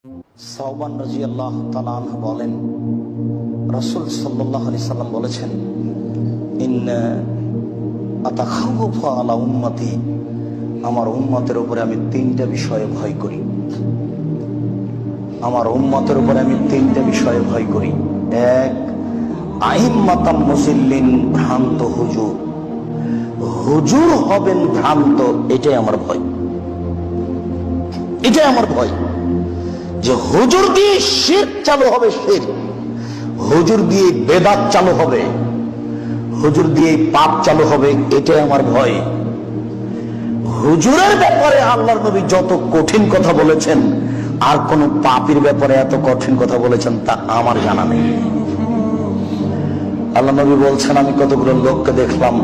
সাওবান রাদিয়াল্লাহু তাআলা আনহু বলেন, রাসূল সাল্লাল্লাহু আলাইহি সাল্লাম বলেছেন, ইন্না আতাখাওয়াফু আলা উম্মতি, আমার উম্মতের উপরে আমি তিনটা বিষয়ে ভয় করি। আমার উম্মতের উপরে আমি তিনটা বিষয়ে ভয় করি। এক, আইম্মাতাম মুজিল্লিন, ভ্রান্ত হুজুর। হুজুর হবেন ভ্রান্ত, এটাই আমার ভয়। এটাই আমার ভয় যে হুজুর দিয়ে শিরক চালু হবে, শিরক। হুজুর দিয়ে বেদাত চালু হবে, হুজুর দিয়ে পাপ চালু হবে, এটাই আমার ভয়। হুজুরের ব্যাপারে আল্লাহর নবী যত কঠিন কথা বলেছেন, আর কোন পাপীর ব্যাপারে এত কঠিন কথা বলেছেন তা আমার জানা নেই। আল্লাহ নবী বলছেন, আমি কতগুলো লোককে দেখলাম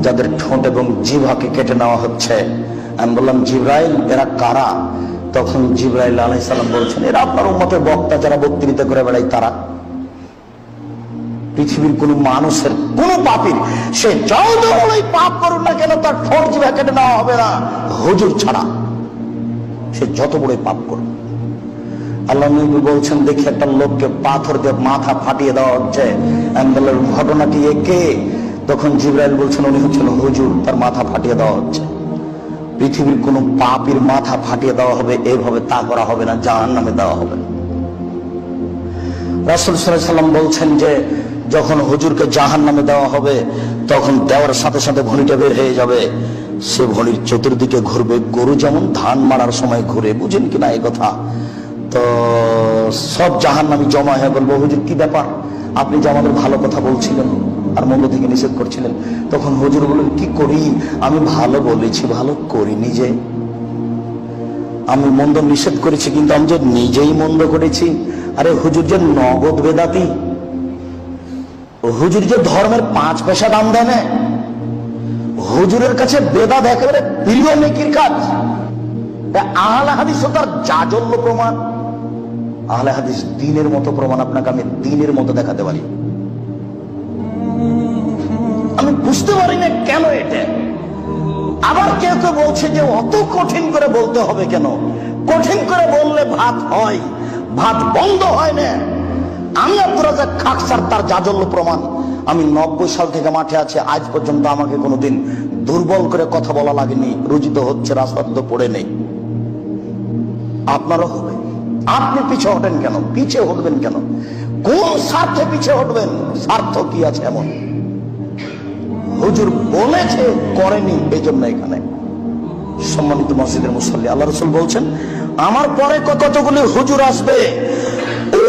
যাদের ঠোঁট এবং জিহ্বাকে কেটে নেওয়া হচ্ছে। আমি বললাম, জিবরাইল, এরা কারা? তখন জিবরাইল আলাইহিস সালাম বলছেন, এরা আপনার উম্মতের বক্তা, যারা বক্তৃতা করে বেড়ায় তারা। পৃথিবীর কোন মানুষের, কোন পাপীর, সে যত বড়ই পাপ করুন না কেন, তার ঠোঁট জিহ্বা কেটে নেওয়া হবে না হুজুর ছাড়া, সে যত বড়ই পাপ করুন। আল্লাহ নবী বলছেন, দেখি একটা লোককে পাথর দিয়ে মাথা ফাটিয়ে দেওয়া হচ্ছে। আমি বললাম, ঘটনাটি কে? তখন জিবরাইল বলছেন, উনি হচ্ছেন হুজুর, তার মাথা ফাটিয়ে দেওয়া হচ্ছে। পৃথিবীর কোন পাপীর মাথা ফাটিয়ে দেওয়া হবে এইভাবে তা করা হবে না, জাহান্নামে দেওয়া হবে। রাসূল সাল্লাল্লাহু আলাইহি সাল্লাম বলছেন যে যখন হুজুরকে জাহান্নামে দেওয়া হবে, তখন দেওয়ার সাথে সাথে ভণিটা বের হয়ে যাবে। সে ভণির চতুর্দিকে ঘুরবে, গরু যেমন ধান মারার সময় ঘুরে, বুঝেন কিনা এই কথা? তো সব জাহান্নামী জমা হয়ে বলবো, হুজুর কি ব্যাপার, আপনি যে আমাদের ভালো কথা বলছিলেন আর মন্দ থেকে নিষেধ করছিলেন। তখন হুজুর বলেন, কি করি, আমি ভালো বলেছি, ভালো করিনি যে। আমি মন্দ নিষেধ করেছি, কিন্তু আমি যে নিজেই মন্দ করেছি। আরে হুজুর যে নগদ বেদাতি, হুজুর যে ধর্মের 5 পয়সা দাম দেয় না, হুজুরের কাছে বেদাত একেবারে প্রিয় নেকির কাজ। আহলে হাদিস তার জাজল্য প্রমাণ। আহলে হাদিস দ্বীনের মতো প্রমাণ আপনাকে আমি দ্বীনের মতো দেখাতে পারি। আমি বুঝতে পারি না কেন এটা। আবার কেউ কেউ বলছে যে অত কঠিন করে বলতে হবে কেন? কঠিন করে বললে ভাত হয়, ভাত বন্ধ হয় না। আমি আব্দুর রাজ্জাক খাকসার তার জাজল্য প্রমাণ। আমি 90 সাল থেকে মাঠে আছি, আজ পর্যন্ত আমাকে কোনোদিন দুর্বল করে কথা বলা লাগেনি। রুজিত হচ্ছে, রাস্তাতে তো পড়ে নেই। আপনারও হবে। আপনি পিছে হটেন কেন? পিছে হটবেন কেন? কোন স্বার্থে পিছে হটবেন? স্বার্থ কি আছে এমন? হুজুর বলেছে, করেনি, এই জন্য এখানে। সম্মানিত মসজিদের মুসল্লি, আল্লাহ রাসূল বলছেন, আমার পরে কতগুলি হুজুর আসবে,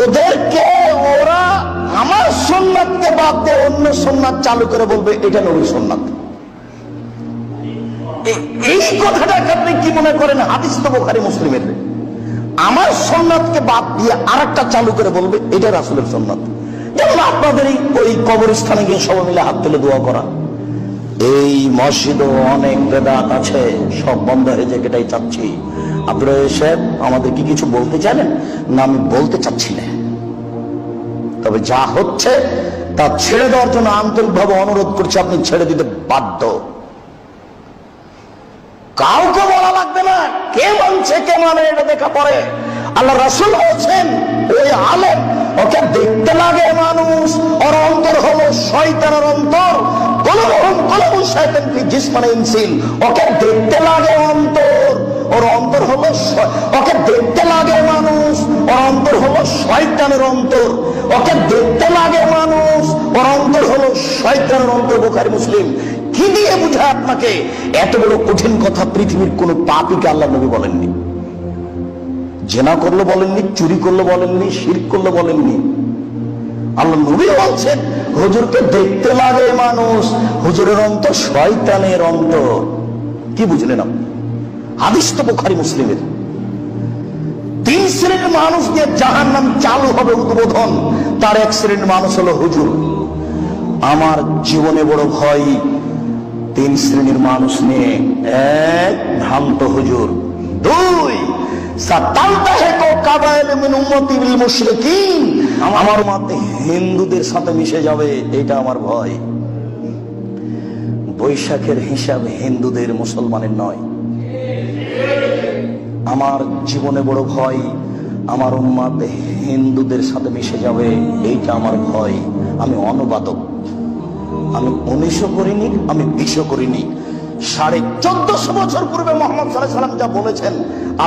ওদেরকে ওরা আমার সুন্নাতকে বাদ দিয়ে অন্য সুন্নাত চালু করে বলবে এটা নবীর সুন্নাত। এই কথাটাকে আপনি কি মনে করেন? হাদিস তো বুখারী মুসলিমের। আমার সুন্নাতকে বাদ দিয়ে আরেকটা চালু করে বলবে এটা রাসূলের সুন্নাত। যেমন আপনাদের ওই কবরস্থানে গিয়ে সবাই মিলে হাত তুলে দোয়া করা। এই মসজিদও অনেক বেদাত আছে, সব বন্ধ হয়ে যায়, এটাই চাচ্ছি। আপনারা এসে আমাদের কি কিছু বলতে চাইলেন না? আমি বলতে চাচ্ছি না, তবে যা হচ্ছে তা ছেড়ে দেওয়ার জন্য আন্তরিকভাবে অনুরোধ করছি। আপনি ছেড়ে দিতে বাধ্য, কাউকে বলা লাগবে না। কে মানছে কে মানে এটা দেখা পড়ে। আল্লাহ রাসূল বলছেন, ওই আলেম, ওকে দেখতে লাগে মানুষ, ওর অন্তর হলো শয়তানের অন্তর। কলবুল শায়তান ফি জিসমিন ইনসিন, ওকে দেখতে লাগে অন্তর, ওর অন্তর হলো, ওকে দেখতে লাগে মানুষ, ওর অন্তর হলো শয়তানের অন্তর। ওকে দেখতে লাগে মানুষ, ওর অন্তর হলো শয়তানের অন্তর। বুখারী মুসলিম। কি দিয়ে বুঝায় আপনাকে? এত বড় কঠিন কথা পৃথিবীর কোন পাপীকে আল্লাহ নবী বলেননি। জেনা করলো বলেননি, চুরি করলো বলেননি, শিরক করলো বলেননি। আল্লাহ নবী বলছেন, হুজুরকে দেখতে লাগে মানুষ, হুজুরের অন্তর শয়তানের অন্তর। কি বুঝলেন আপনি? হাদিস তো বুখারী মুসলিমের। 3 শ্রেণীর মানুষ দিয়ে জাহান্নাম চালু হবে উদ্বোধন। তার এক শ্রেণীর মানুষ হলো হুজুর। আমার জীবনে বড় ভয় 3 শ্রেণীর মানুষ নিয়ে। 1, ভ্রান্ত হুজুর। 2, আমার মতে হিন্দুদের সাথে মিশে যাবে, এটা আমার ভয়। বৈশাখের হিসাব হিন্দুদের, মুসলমানের নয়। আমার জীবনে বড় ভয় আমার উম্মত হিন্দুদের সাথে মিশে যাবে, এইটা আমার ভয়। আমি অনুবাদক, আমি 1900 করিনি, আমি 20 করিনি। 1450 বছর পূর্বে মুহাম্মদ সাল্লাল্লাহু আলাইহি সাল্লাম যা বলেছেন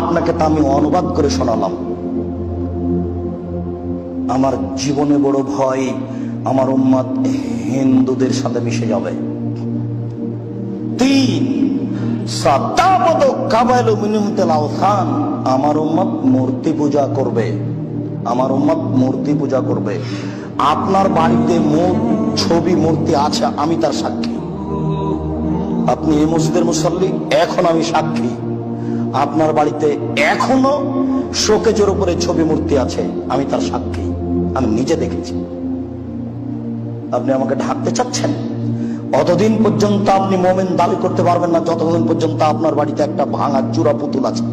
আপনাকে তা আমি অনুবাদ করে শোনালাম। আমার জীবনে বড় ভয়, আমার উম্মত হিন্দুদের সাথে মিশে যাবে। 3 সাতাবদ কাবাইলু মিনুমতিল আওসান, আমার উম্মত মূর্তি পূজা করবে। আমার উম্মত মূর্তি পূজা করবে। আপনার বাড়িতে ছবি মূর্তি আছে, আমি তার সাক্ষী। আপনি এই মসজিদের মুসল্লি, এখন আমি সাক্ষী। আপনার বাড়িতে এখনো শোকেজের উপরে ছবি মূর্তি আছে, আমি তার সাক্ষী, আমি নিজে দেখেছি। আপনি আমাকে ঢাকতে চাচ্ছেন? অতদিন পর্যন্ত আপনি মোমেন দাবি করতে পারবেন না যতদিন পর্যন্ত আপনার বাড়িতে একটা ভাঙা চূড়া পুতুল আছে।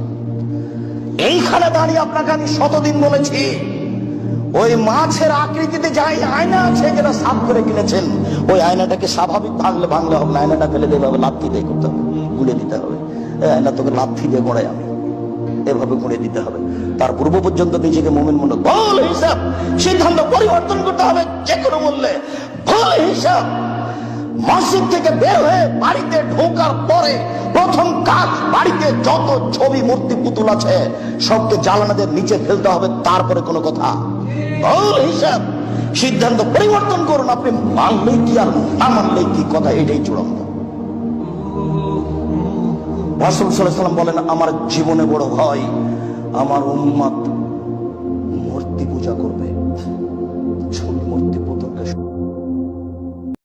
এইখানে দাঁড়িয়ে আপনাকে আমি শতদিন বলেছি, ওই মাছের আকৃতিতে যাই আয়না আছে যেটা সাফ করে কিনেছেন, ওই আয়নাটাকে স্বাভাবিক ভাঙলে হবে না, আয়নাটা ফেলে দিতে হবে, লাথি দিয়ে করতে হবে, গুলে দিতে হবে। আয়না তোকে লাথি দিয়ে গড়াই আমি এভাবে গুঁড়ে দিতে হবে। তার পূর্ব পর্যন্ত নিজেকে মোমেন মনে ভুল হিসাব, সিদ্ধান্ত পরিবর্তন করতে হবে যে কোনো মূল্যে। ভুল হিসাব, মসজিদ থেকে বের হয়ে বাড়িতে ঢোকার পরে প্রথম কাজ, বাড়িতে যত ছবি মূর্তি পুতুল আছে সবকে জ্বালানাদের নিচে ফেলতে হবে, তারপরে কোনো কথা। ভুল হিসাব, সিদ্ধান্ত পরিবর্তন করুন। আপনি মানলেই কি আর না মানলেই কি, কথা এটাই চূড়ান্ত। রাসূল সাল্লাল্লাহু আলাইহি ওয়াসাল্লাম বলেন, আমার জীবনে বড় ভয়, আমার উম্মত মূর্তি পূজা করবে, ছবি মূর্তি